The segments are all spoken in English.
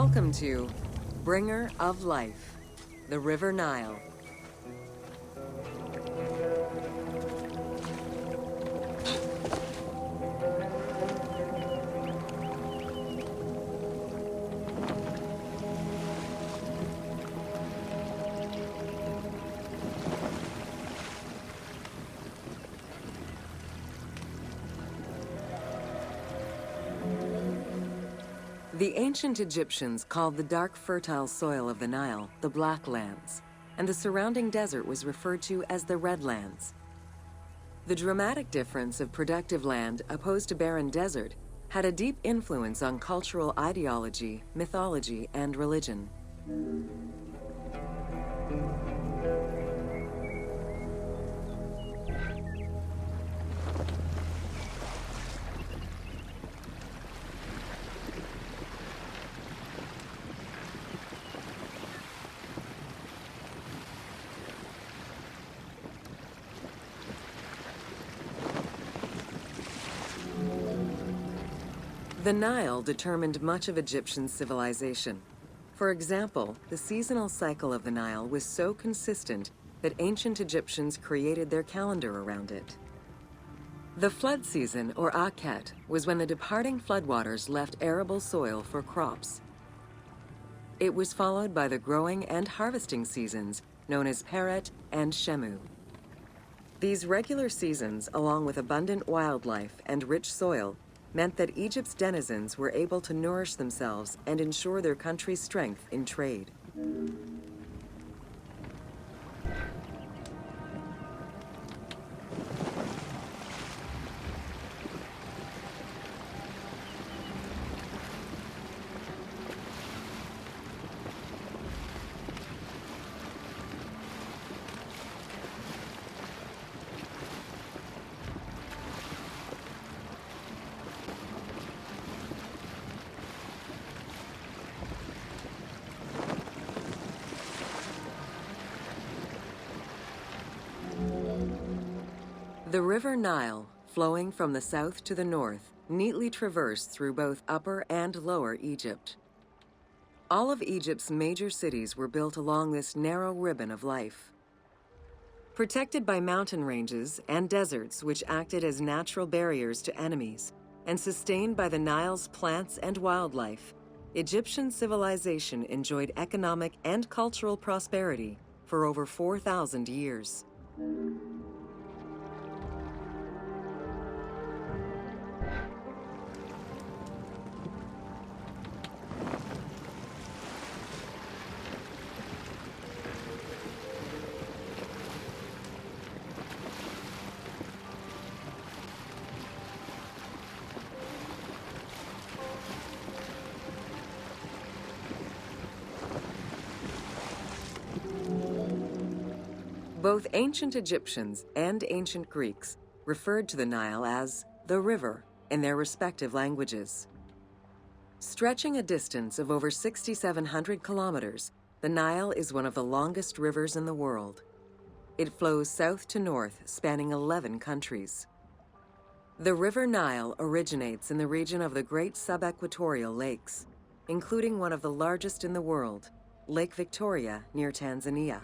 Welcome to Bringer of Life, the River Nile. The ancient Egyptians called the dark fertile soil of the Nile the Black Lands, and the surrounding desert was referred to as the Red Lands. The dramatic difference of productive land opposed to barren desert had a deep influence on cultural ideology, mythology, and religion. The Nile determined much of Egyptian civilization. For example, the seasonal cycle of the Nile was so consistent that ancient Egyptians created their calendar around it. The flood season, or Akhet, was when the departing floodwaters left arable soil for crops. It was followed by the growing and harvesting seasons, known as Peret and Shemu. These regular seasons, along with abundant wildlife and rich soil, meant that Egypt's denizens were able to nourish themselves and ensure their country's strength in trade. The River Nile, flowing from the south to the north, neatly traversed through both Upper and Lower Egypt. All of Egypt's major cities were built along this narrow ribbon of life. Protected by mountain ranges and deserts which acted as natural barriers to enemies, and sustained by the Nile's plants and wildlife, Egyptian civilization enjoyed economic and cultural prosperity for over 4,000 years. Both ancient Egyptians and ancient Greeks referred to the Nile as the river in their respective languages. Stretching a distance of over 6,700 kilometers, the Nile is one of the longest rivers in the world. It flows south to north, spanning 11 countries. The River Nile originates in the region of the Great Subequatorial Lakes, including one of the largest in the world, Lake Victoria near Tanzania.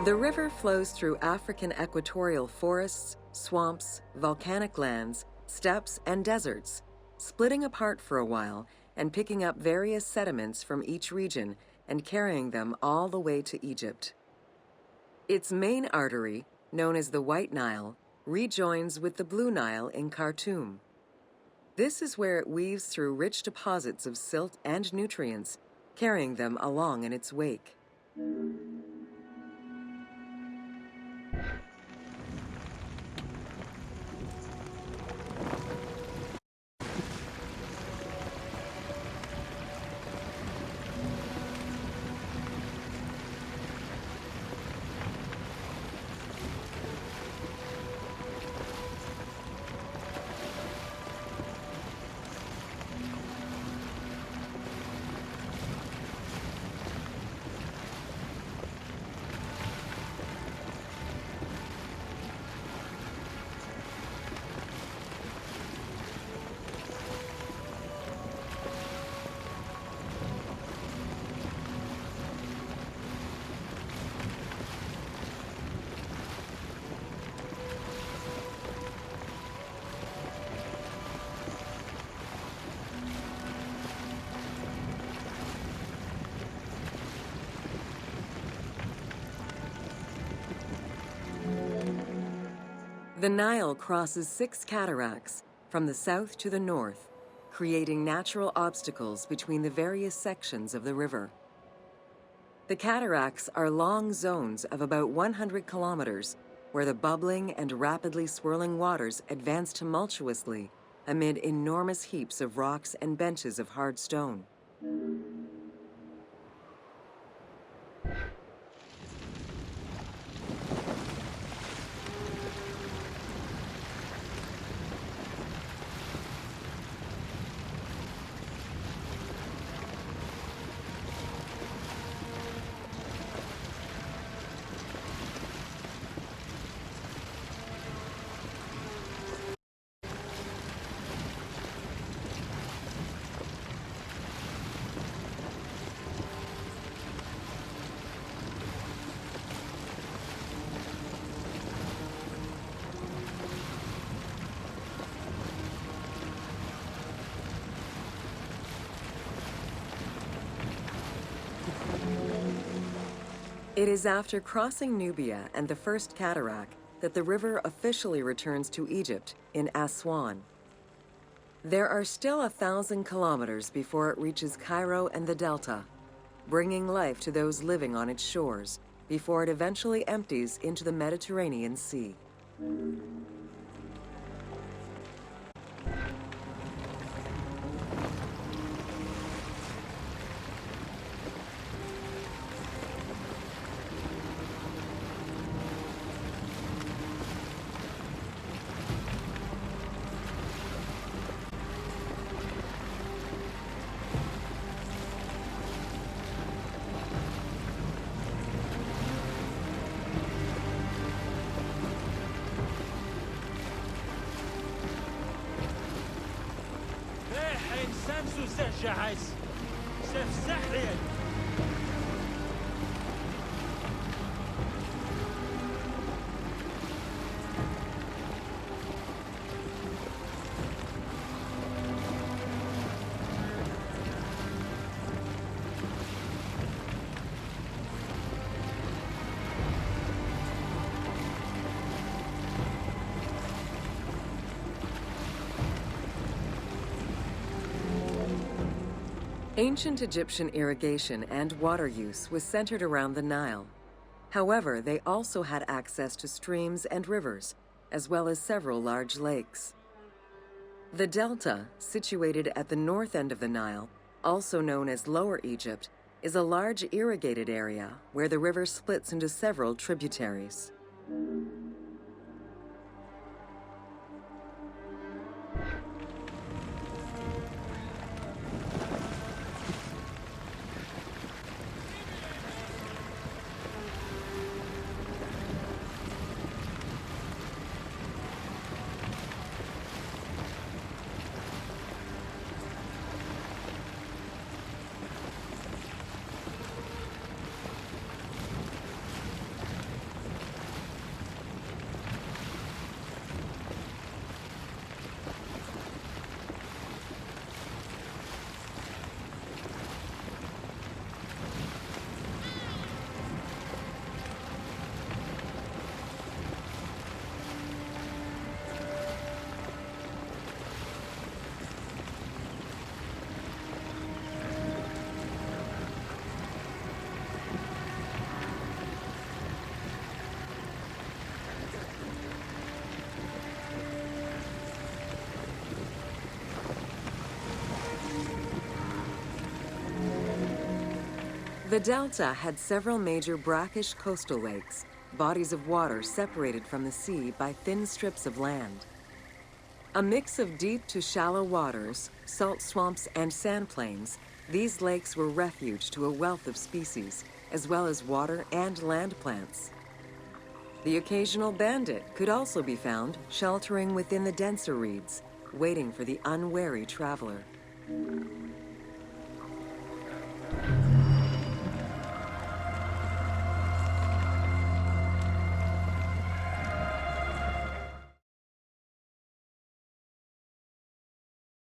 The river flows through African equatorial forests, swamps, volcanic lands, steppes, and deserts, splitting apart for a while and picking up various sediments from each region and carrying them all the way to Egypt. Its main artery, known as the White Nile, rejoins with the Blue Nile in Khartoum. This is where it weaves through rich deposits of silt and nutrients, carrying them along in its wake. The Nile crosses 6 cataracts from the south to the north, creating natural obstacles between the various sections of the river. The cataracts are long zones of about 100 kilometers, where the bubbling and rapidly swirling waters advance tumultuously amid enormous heaps of rocks and benches of hard stone. It is after crossing Nubia and the first cataract that the river officially returns to Egypt in Aswan. There are still 1,000 kilometers before it reaches Cairo and the Delta, bringing life to those living on its shores before it eventually empties into the Mediterranean Sea. جهاز سيف سحري Ancient Egyptian irrigation and water use was centered around the Nile. However, they also had access to streams and rivers, as well as several large lakes. The Delta, situated at the north end of the Nile, also known as Lower Egypt, is a large irrigated area where the river splits into several tributaries. The delta had several major brackish coastal lakes, bodies of water separated from the sea by thin strips of land. A mix of deep to shallow waters, salt swamps, and sand plains, these lakes were refuge to a wealth of species, as well as water and land plants. The occasional bandit could also be found sheltering within the denser reeds, waiting for the unwary traveler.